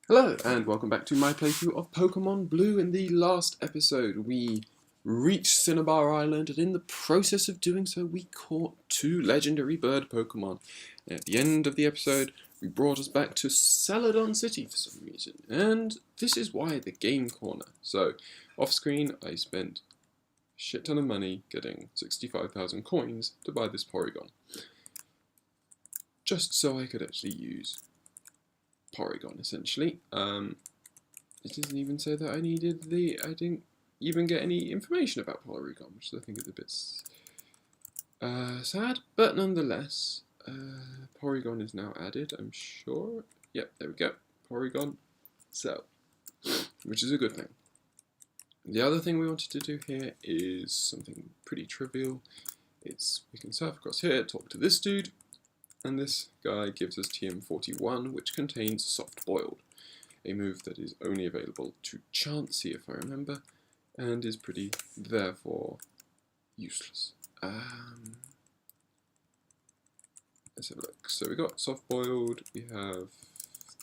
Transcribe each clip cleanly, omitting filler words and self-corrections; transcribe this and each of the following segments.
Hello, and welcome back to my playthrough of Pokemon Blue. In the last episode, we reached Cinnabar Island, and in the process of doing so, we caught two legendary bird Pokemon. And at the end of the episode, we brought us back to Celadon City for some reason, and this is why the game corner. So, off screen, I spent a shit ton of money getting 65,000 coins to buy this Porygon, just so I could actually use Porygon, essentially. It doesn't even say that I didn't even get any information about Porygon, which I think is a bit sad, but nonetheless, Porygon is now added, I'm sure. Yep, there we go, Porygon, so, which is a good thing. The other thing we wanted to do here is something pretty trivial. We can surf across here, talk to this dude, and this guy gives us TM41, which contains Soft Boiled, a move that is only available to Chansey, if I remember, and is pretty, therefore, useless. Let's have a look. So we got Soft Boiled, we have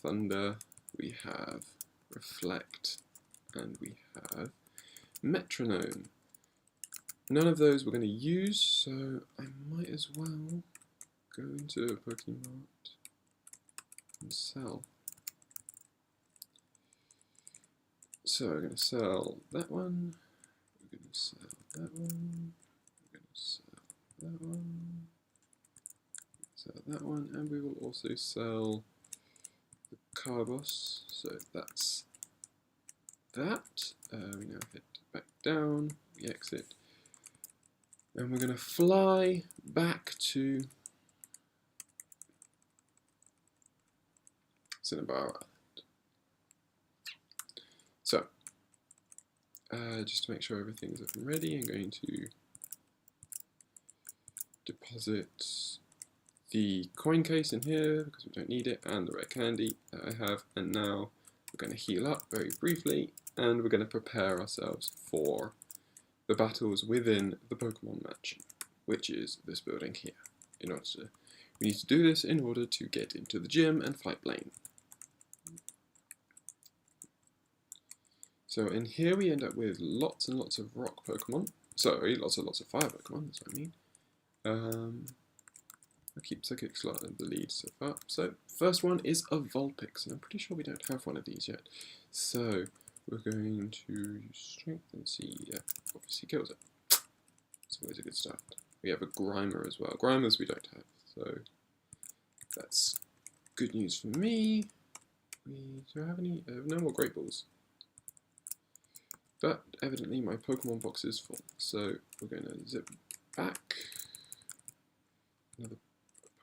Thunder, we have Reflect, and we have Metronome. None of those we're going to use, so I might as well go into a Pokemon and sell. So we're going to sell that one, we're going to sell that one, we're going to sell that one, sell that one, and we will also sell the Carbos. So that's that. We now hit back down, we exit, and we're going to fly back to Cinnabar Island. So, just to make sure everything's up and ready, I'm going to deposit the coin case in here because we don't need it, and the red candy that I have, and now we're going to heal up very briefly, and we're going to prepare ourselves for the battles within the Pokemon Mansion, which is this building here. We need to do this in order to get into the gym and fight Blaine. So in here we end up with lots and lots of rock Pokemon. Sorry, lots and lots of fire Pokemon, that's what I mean. I keep Psychic Slot in the lead so far. So first one is a Vulpix, and I'm pretty sure we don't have one of these yet. So we're going to use Strength and see, yeah, obviously kills it. It's always a good start. We have a Grimer as well. Grimers we don't have, so that's good news for me. Do I have any? No more Great Balls. But evidently my Pokemon box is full, so we're going to zip back. Another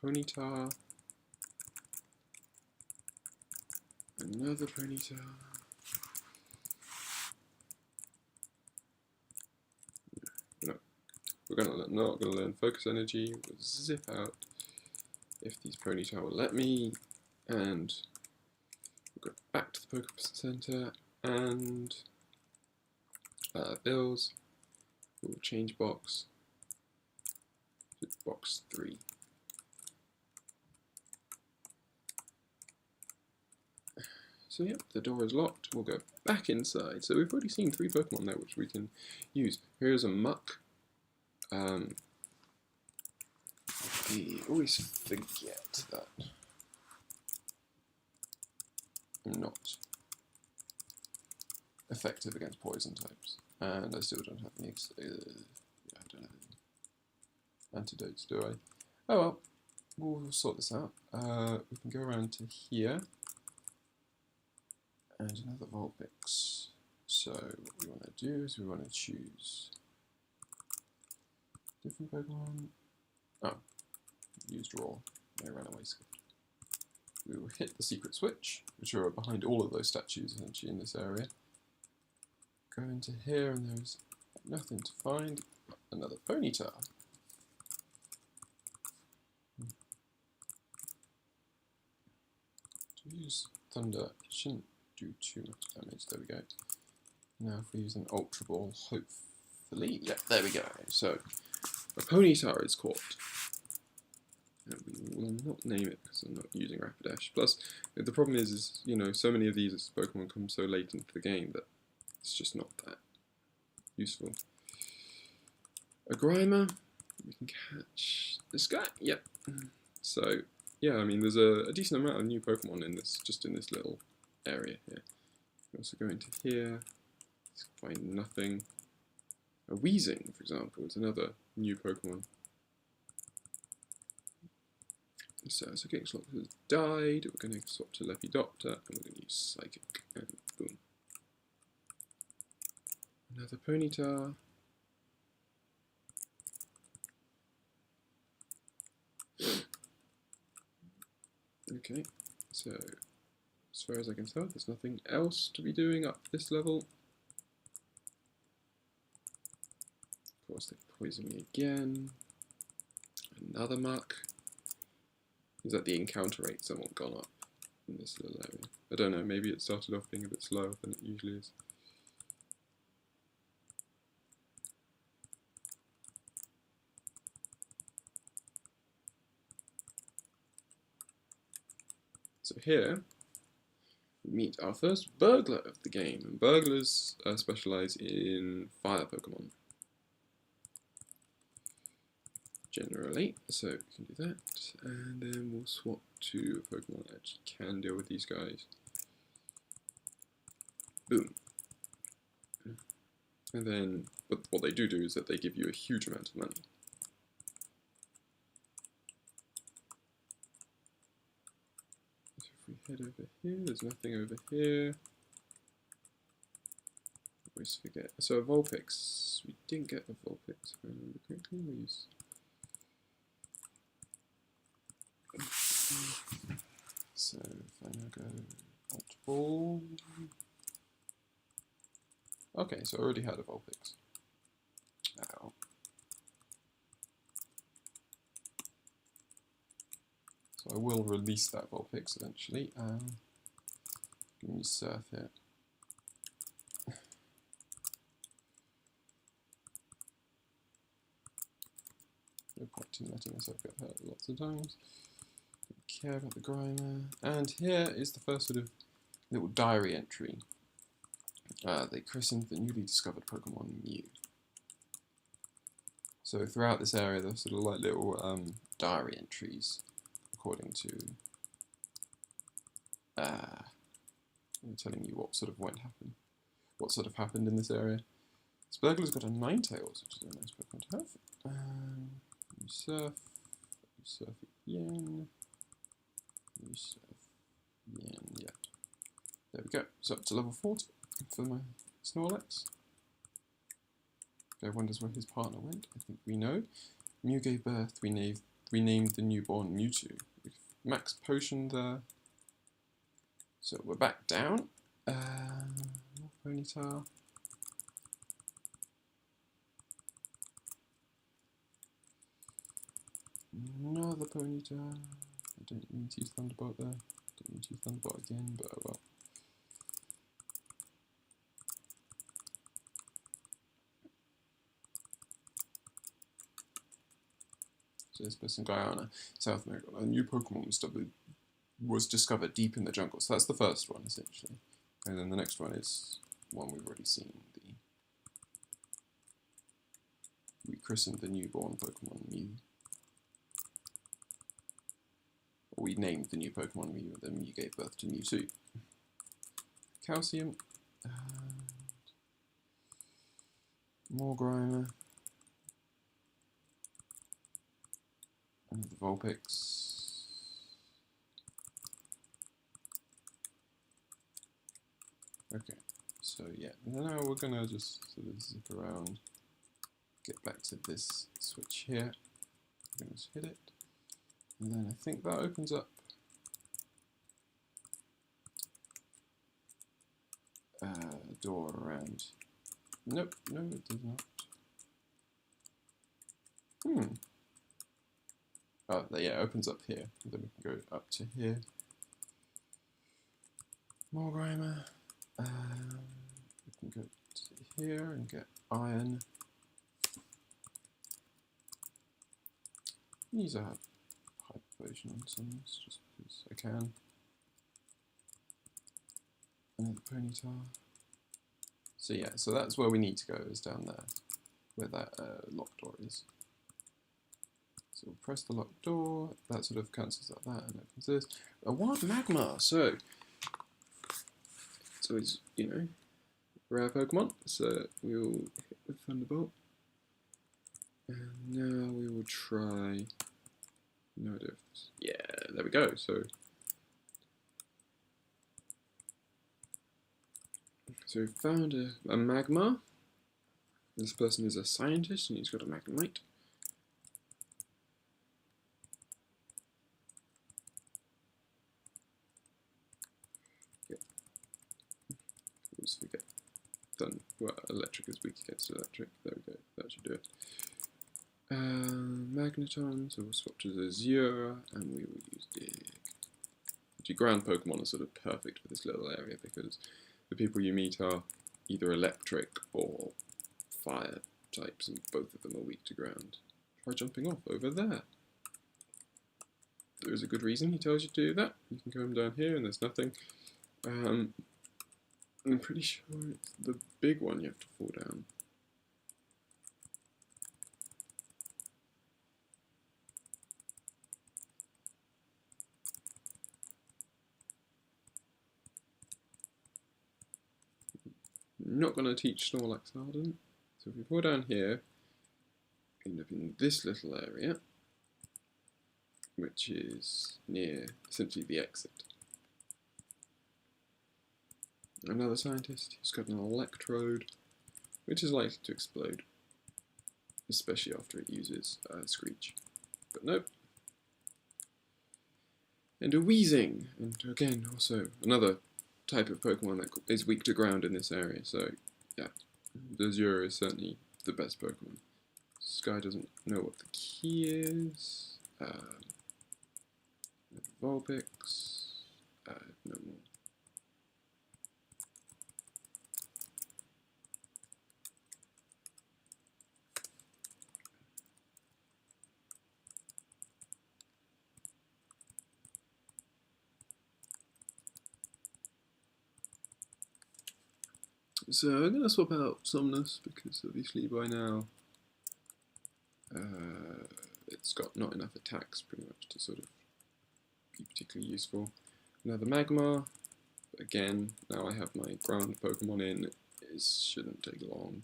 Ponyta. Another Ponyta. No, we're not going to learn Focus Energy. We'll zip out if these Ponyta will let me, and we'll go back to the Pokemon Center and bills. We'll change box to box 3. So yep, the door is locked. We'll go back inside. So we've already seen 3 Pokemon there which we can use. Here's a Muck. We always forget that I'm not effective against poison types, and I still don't have any I don't have any antidotes, do I? Oh well, we'll sort this out. We can go around to here, and another Vulpix. So what we want to do is we want to choose different Pokemon. Oh, used Raw, no runaway skill. We will hit the secret switch, which are behind all of those statues actually in this area. Go into here and there's nothing to find. Another Ponyta. To use Thunder, it shouldn't do too much damage. There we go. Now if we use an Ultra Ball, hopefully, yeah, there we go. So a Ponyta is caught. We will not name it because I'm not using Rapidash. Plus, the problem is, you know, so many of these Pokemon come so late into the game that it's just not that useful. A Grimer, we can catch this guy. Yep. So yeah, I mean, there's a decent amount of new Pokemon in this, just in this little area here. We also go into here, find nothing. A Weezing, for example, is another new Pokemon. So Psychic Slot has died. We're going to swap to Lepidopter, and we're going to use Psychic, and boom. Another Ponyta. Okay, so as far as I can tell, there's nothing else to be doing up this level. Of course, they poison me again. Another Muck. Is that the encounter rate somewhat gone up in this little area? I don't know, maybe it started off being a bit slower than it usually is. So here, we meet our first Burglar of the game, and Burglars specialise in fire Pokemon. Generally, so we can do that, and then we'll swap to a Pokemon that actually can deal with these guys. Boom. And then, but what they do is that they give you a huge amount of money. So if we head over here, there's nothing over here. I always forget. So a Vulpix, we didn't get a Vulpix, if I remember correctly. We used so if I now go Alt Ball. Okay, so I already had a Vulpix. Ow. So I will release that Vulpix eventually. Give me Surf here. No point in letting myself get hurt lots of times. Don't care about the Grimer. And here is the first sort of little diary entry. They christened the newly discovered Pokemon Mew. So throughout this area, there's sort of like little diary entries, according to telling you what sort of what sort of happened in this area. Spurgler's got a Ninetales, which is a nice Pokemon to have. You surf again. You surf again. Yeah. There we go. So up to level 40 for my Snorlax. Everyone wonders where his partner went. I think we know. Mew gave birth. We named the newborn Mewtwo. Max Potion there. So we're back down. More Ponyta. Another Ponyta. I don't mean to use Thunderbolt there. Don't mean to use Thunderbolt again, but oh well. So this person, Guyana, South America. A new Pokemon was discovered deep in the jungle. So that's the first one, essentially. And then the next one is one we've already seen. We christened the newborn Pokemon Mew. Or we named the new Pokemon Mew, and then Mew gave birth to Mewtwo. Calcium. More Grimer. And the Vulpix. Okay, so yeah, now we're gonna just sort of zip around, get back to this switch here. I'm gonna just hit it, and then I think that opens up a door around. Nope, no, it did not. Oh, yeah, it opens up here. And then we can go up to here. More Grimer. We can go to here and get iron. These are high explosion on some of this, just because I can. Another ponytail. So yeah, so that's where we need to go, is down there, where that locked door is. So we'll press the locked door, that sort of cancels out that and opens this. A wild magma! So it's, you know, rare Pokemon, so we will hit the Thunderbolt. And now we will try, no idea, yeah, there we go, so we found a magma. This person is a scientist and he's got a magnemite. Always forget. Done. Well, electric is weak against electric. There we go. That should do it. Magneton. So we'll swap to the Azure and we will use Dig. Actually, ground Pokemon are sort of perfect for this little area because the people you meet are either electric or fire types, and both of them are weak to ground. Try jumping off over there. There is a good reason he tells you to do that. You can come down here and there's nothing. I'm pretty sure it's the big one you have to fall down. I'm not going to teach Snorlax Harden. So if we fall down here, we end up in this little area, which is near essentially the exit. Another scientist who's got an electrode, which is likely to explode, especially after it uses Screech. But nope. And a Weezing, and again also another type of Pokemon that is weak to ground in this area, so yeah, the Azure is certainly the best Pokemon. Sky doesn't know what the key is. Vulpix, no more. So I'm going to swap out Somnus because obviously by now it's got not enough attacks pretty much to sort of be particularly useful. Another Magma, again, now I have my ground Pokemon in, it shouldn't take long.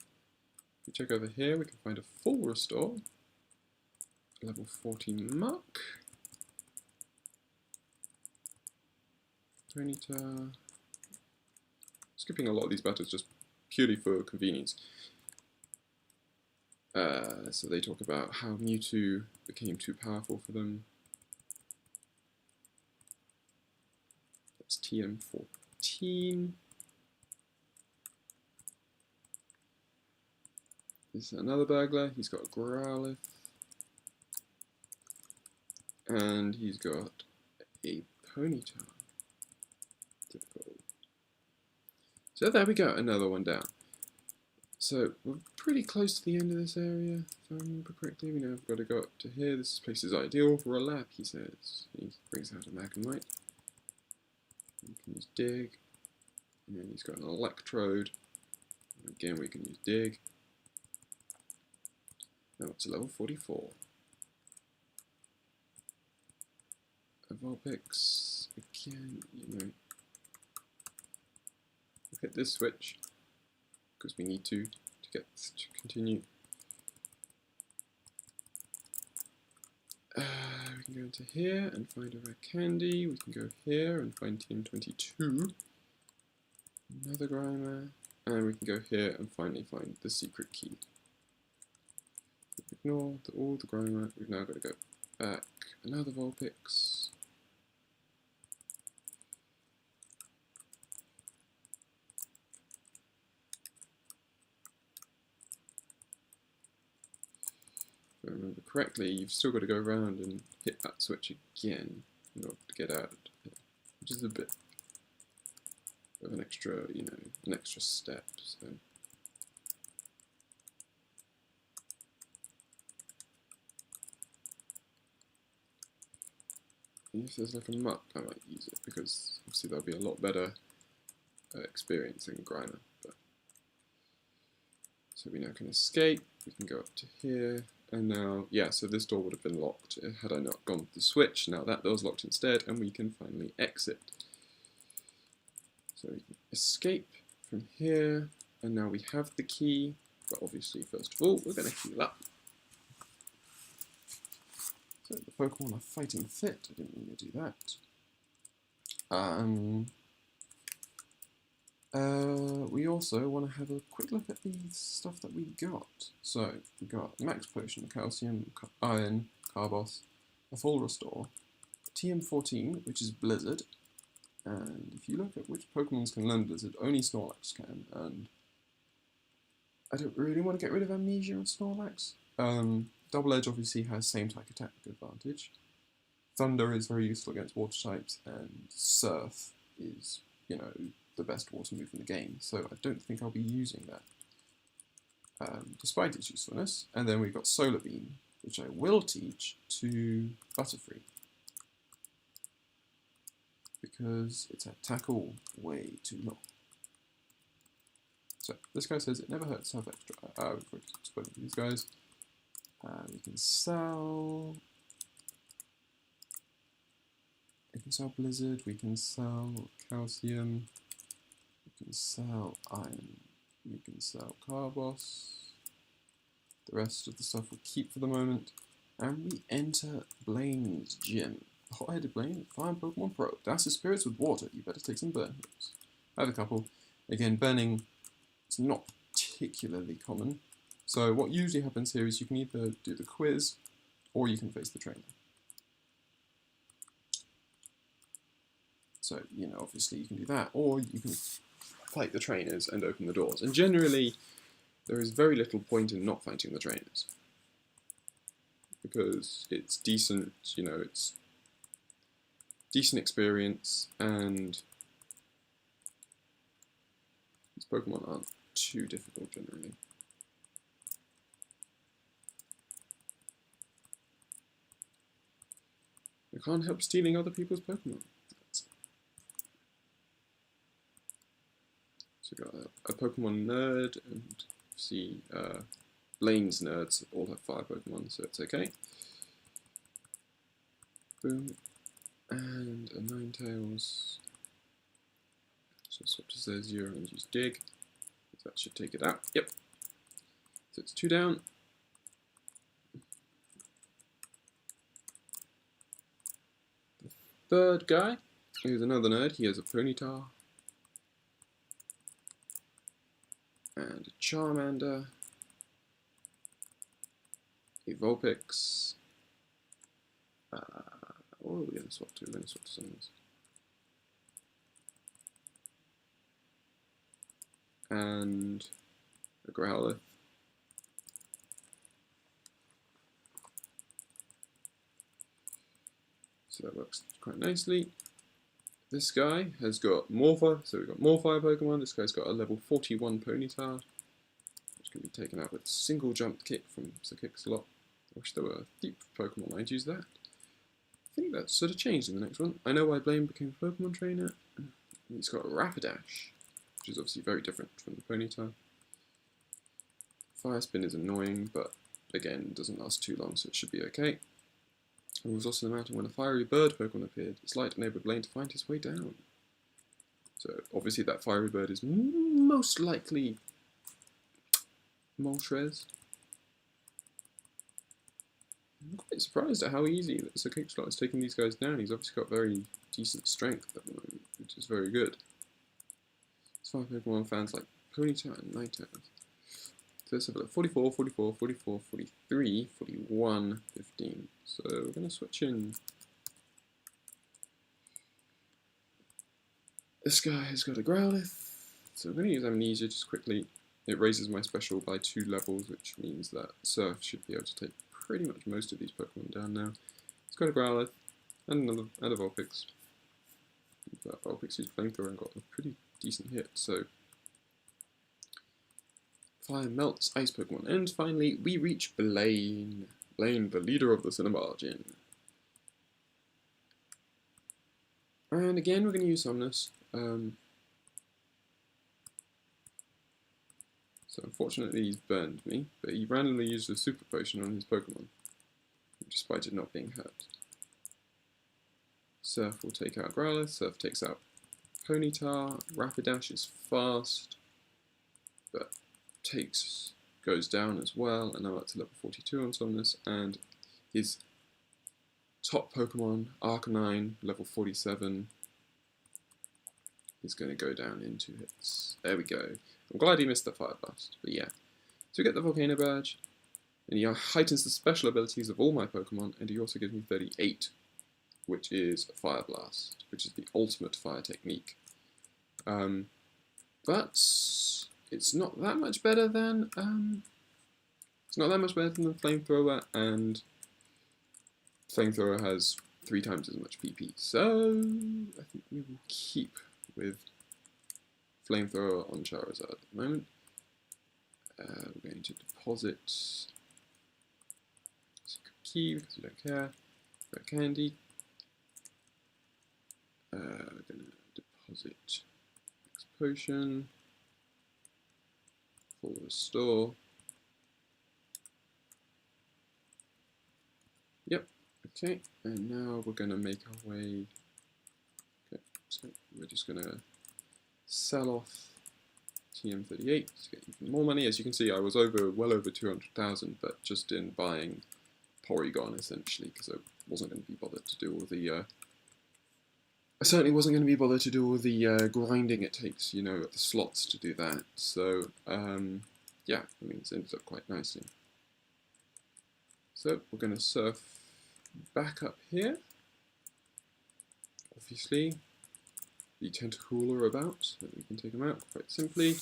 If we check over here, we can find a full restore, level 14 Muck, Ponyta. Skipping a lot of these battles just purely for convenience. So they talk about how Mewtwo became too powerful for them. That's TM14. This is another Burglar. He's got a Growlithe. And he's got a Ponyta. Typical. So there we go, another one down. So we're pretty close to the end of this area, if I remember correctly. We now have got to go up to here. This place is ideal for a lab, he says. He brings out a Magnemite. We can use Dig. And then he's got an Electrode. And again, we can use Dig. Now it's level 44. A Vulpix, again, you know. We'll hit this switch, because we need to get this to continue. We can go into here and find a rare candy. We can go here and find TM22. Another Grimer. And we can go here and finally find the secret key. Ignore all the Grimer. We've now got to go back. Another Vulpix. If I remember correctly, you've still got to go around and hit that switch again in order to get out of it, which is a bit of an extra, you know, an extra step. So. if there's like a muck, I might use it, because obviously there'll be a lot better experience in grinder. But, so we now can escape, we can go up to here, and now, yeah, so this door would have been locked had I not gone to the switch. Now that door's locked instead, and we can finally exit. So we can escape from here, and now we have the key, but obviously, first of all, we're going to heal up. So the Pokemon are fighting fit. I didn't mean to do that. We also want to have a quick look at the stuff that we got. So we got Max Potion, Calcium, Iron, Carbos, a Full Restore, TM14, which is Blizzard, and if you look at which Pokemons can learn Blizzard, only Snorlax can, and I don't really want to get rid of Amnesia on Snorlax. Double Edge obviously has same type attack advantage. Thunder is very useful against water types, and Surf is, you know, the best water move in the game, so I don't think I'll be using that, despite its usefulness. And then we've got Solar Beam, which I will teach to Butterfree, because it's at tackle way too long. So this guy says it never hurts to have extra. We've already spoken to these guys. We can sell. We can sell Blizzard. We can sell Calcium. We can sell Iron. We can sell Carbos. The rest of the stuff we'll keep for the moment. And we enter Blaine's gym. The hot-headed Blaine, Fire Pokemon Pro. That's the spirits with water. You better take some burn heals. I have a couple. Again, burning is not particularly common. So what usually happens here is you can either do the quiz or you can face the trainer. So, you know, obviously you can do that, or you can fight the trainers and open the doors. And generally, there is very little point in not fighting the trainers, because it's decent, you know, it's decent experience, and these Pokemon aren't too difficult generally. I can't help stealing other people's Pokemon. So we've got a Pokemon nerd, and see Blaine's nerds all have fire Pokemon, so it's okay. Boom. And a Ninetales. So swap to Zero and use Dig. That should take it out. Yep. So it's 2 down. The third guy is another nerd. He has a Ponyta. And a Charmander. A Vulpix. What are we going to swap to? We're going to swap to some of this. And a Growlithe. So that works quite nicely. This guy has got more fire, so we've got more fire Pokemon. This guy's got a level 41 Ponyta, which can be taken out with a single jump kick from the kick slot. I wish there were deep Pokemon, I'd use that. I think that sort of changed in the next one. I know why Blaine became a Pokemon trainer. He's got a Rapidash, which is obviously very different from the Ponyta. Fire Spin is annoying, but again, doesn't last too long, so it should be okay. There was also the mountain when a fiery bird Pokemon appeared. Its light enabled Blaine to find his way down. So obviously that fiery bird is most likely Moltres. I'm quite surprised at how easy the kick slot is taking these guys down. He's obviously got very decent strength at the moment, which is very good. It's fire Pokemon fans like Ponyta and Ninetales. So let's have a look. 44, 44, 44, 43, 41, 15. So we're going to switch in. This guy has got a Growlithe. So we're going to use Amnesia just quickly. It raises my special by 2 levels, which means that Surf should be able to take pretty much most of these Pokemon down now. It's got a Growlithe and a Vulpix. That Vulpix used Flamethrower and got a pretty decent hit, so Fire melts Ice Pokemon. And finally, we reach Blaine. Blaine, the leader of the Cinnabar Gym. And again, we're going to use Somnus. So unfortunately he's burned me, but he randomly used a super potion on his Pokemon, despite it not being hurt. Surf will take out Growlithe, Surf takes out Ponyta, Rapidash is fast, but goes down as well, and I'm up to level 42 on Somnus, and his top Pokemon, Arcanine, level 47, is going to go down into hits. There we go. I'm glad he missed the Fire Blast, but yeah. So we get the Volcano Badge, and he heightens the special abilities of all my Pokemon, and he also gives me 38, which is Fire Blast, which is the ultimate fire technique. But it's not that much better than Flamethrower, and Flamethrower has 3 times as much PP. So I think we will keep with Flamethrower on Charizard at the moment. We're going to deposit Key because we don't care. Got Candy. We're going to deposit X Potion. Full Restore. Yep. Okay. And now we're going to make our way. Okay. So we're just going to sell off TM38 to get even more money. As you can see, I was well over 200,000, but just in buying Porygon essentially, because I wasn't going to be bothered to do all the. I certainly wasn't going to be bothered to do all the grinding it takes, you know, at the slots to do that. So yeah, I mean, it's ended up quite nicely. So we're going to surf back up here. Obviously, the Tentacool are about, so we can take them out quite simply.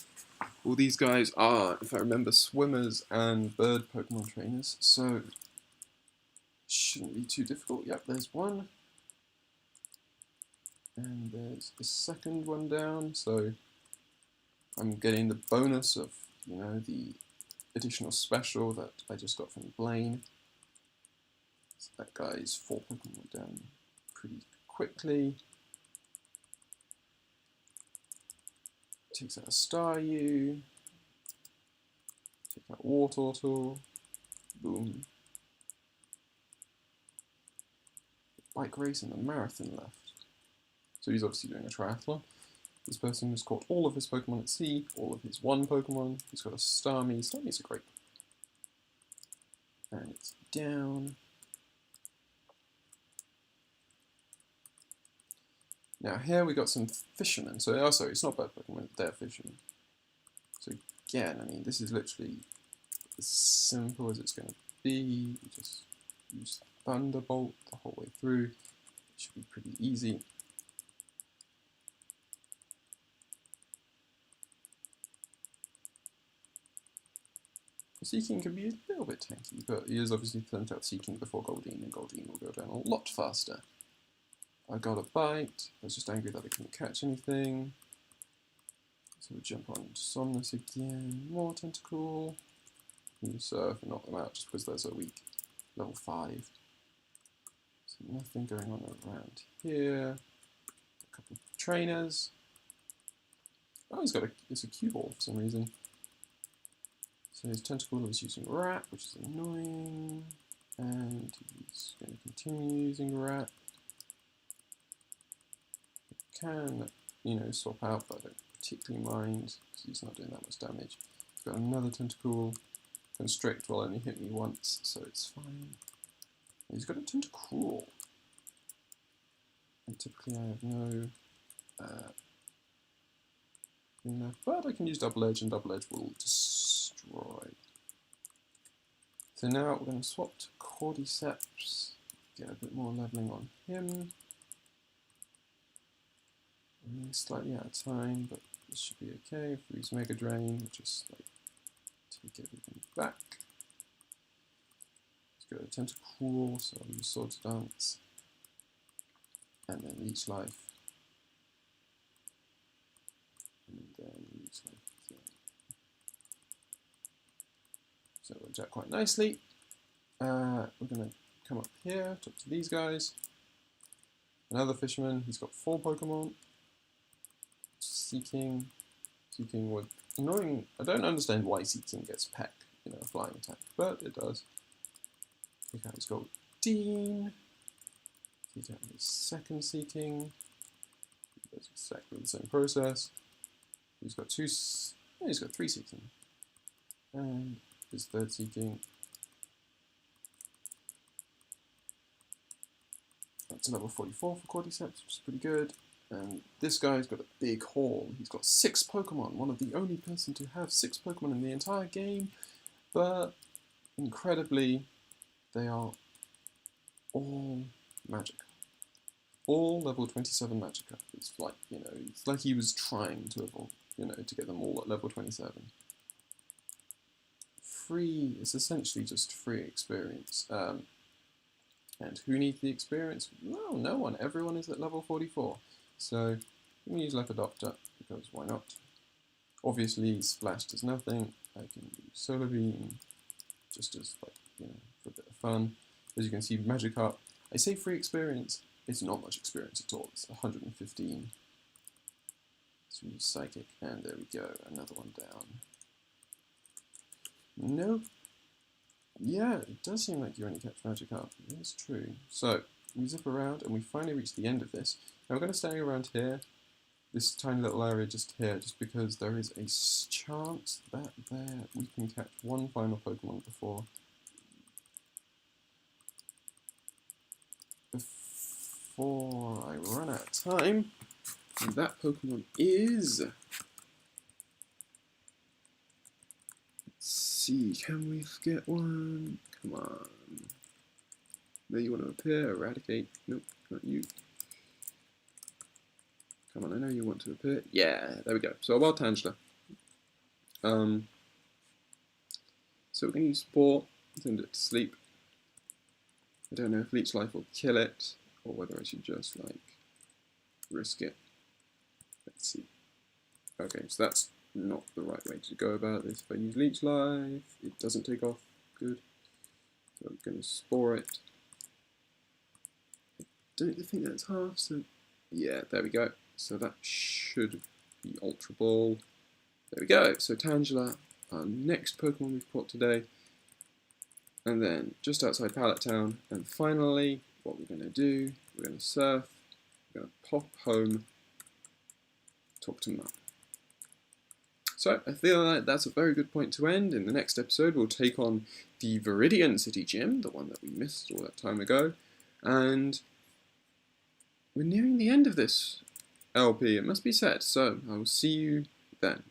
All these guys are, if I remember, swimmers and bird Pokemon trainers, so shouldn't be too difficult. Yep, there's one. And there's a second one down, so I'm getting the bonus of, you know, the additional special that I just got from Blaine. So that guy's 4 Pokemon down pretty quickly. Takes out a Staryu. Takes out Wartortle. Boom. Bike race and a marathon left. So he's obviously doing a triathlon. This person has caught all of his Pokemon at sea, all of his 1 Pokemon. He's got a Starmie. Starmie's a great Pokemon. And it's down. Now here we got some fishermen. So, oh sorry, it's not bird Pokemon, they're fishermen. So again, I mean, this is literally as simple as it's going to be. You just use Thunderbolt the whole way through. It should be pretty easy. Seeking can be a little bit tanky, but he is obviously turned out Seeking before Goldeen, and Goldeen will go down a lot faster. I got a bite. I was just angry that I couldn't catch anything. So we'll jump on Somnus again. More Tentacool. You surf and knock them out just because they're so weak. Level 5. So nothing going on around here. A couple of trainers. Oh, it's a cue ball for some reason. So his Tentacool is using Rat, which is annoying. And he's going to continue using Rat. Can, you know, swap out, but I don't particularly mind because he's not doing that much damage. He's got another Tentacool. Constrict will only hit me once, so it's fine. He's got a Tentacruel. And typically I have no thing there, but I can use Double Edge, and Double Edge will destroy. So now we're going to swap to Cordyceps, get a bit more leveling on him. Running slightly out of time, but this should be okay. If we use Mega Drain, we'll just like take everything back. Let's go to Tentacruel, so I'll use Swords Dance. And then Leech Life. And then Leech Life again. So it worked out quite nicely. We're going to come up here, talk to these guys. Another fisherman, he's got 4 Pokemon. Seeking with annoying. I don't understand why Seeking gets peck, a flying attack, but it does. Look how he's got Dean. He's got his second Seeking. That's exactly the same process. He's got 2. No, he's got 3 Seeking. And his third Seeking. That's level 44 for Cordyceps, which is pretty good. And this guy's got a big haul. He's got 6 Pokemon, one of the only person to have 6 Pokemon in the entire game. But incredibly, they are all Magic. All level 27 Magikarp. It's like, it's like he was trying to evolve, to get them all at level 27. Free, it's essentially just free experience. And who needs the experience? No, no one. Everyone is at level 44. So I'm going to use Lepidopter, because why not? Obviously, Splash does nothing. I can use Solar Beam, just as, for a bit of fun. As you can see, Magikarp, I say free experience, it's not much experience at all. It's 115. So we use Psychic, and there we go, another one down. Nope. Yeah, it does seem like you only catch Magikarp. It's true. So, we zip around, and we finally reach the end of this. Now we're going to stay around here, this tiny little area just here, just because there is a chance that we can catch one final Pokemon before I run out of time. And that Pokemon is... Let's see, can we get one? Come on. There you want to appear, Eradicate. Nope, not you. Come on, I know you want to appear. Yeah, there we go. So a Wild Tangela. So we're going to use Spore, send it to sleep. I don't know if Leech Life will kill it, or whether I should just, risk it. Let's see. Okay, so that's not the right way to go about this. If I use Leech Life, it doesn't take off. Good. So I'm going to Spore it. I don't think that's half, so yeah, there we go. So that should be Ultra Ball. There we go. So Tangela, our next Pokemon we've caught today. And then just outside Pallet Town. And finally, what we're going to do, we're going to surf, we're going to pop home, talk to Mum. So I feel like that's a very good point to end. In the next episode, we'll take on the Viridian City Gym, the one that we missed all that time ago. And we're nearing the end of this LP, it must be said. So I will see you then.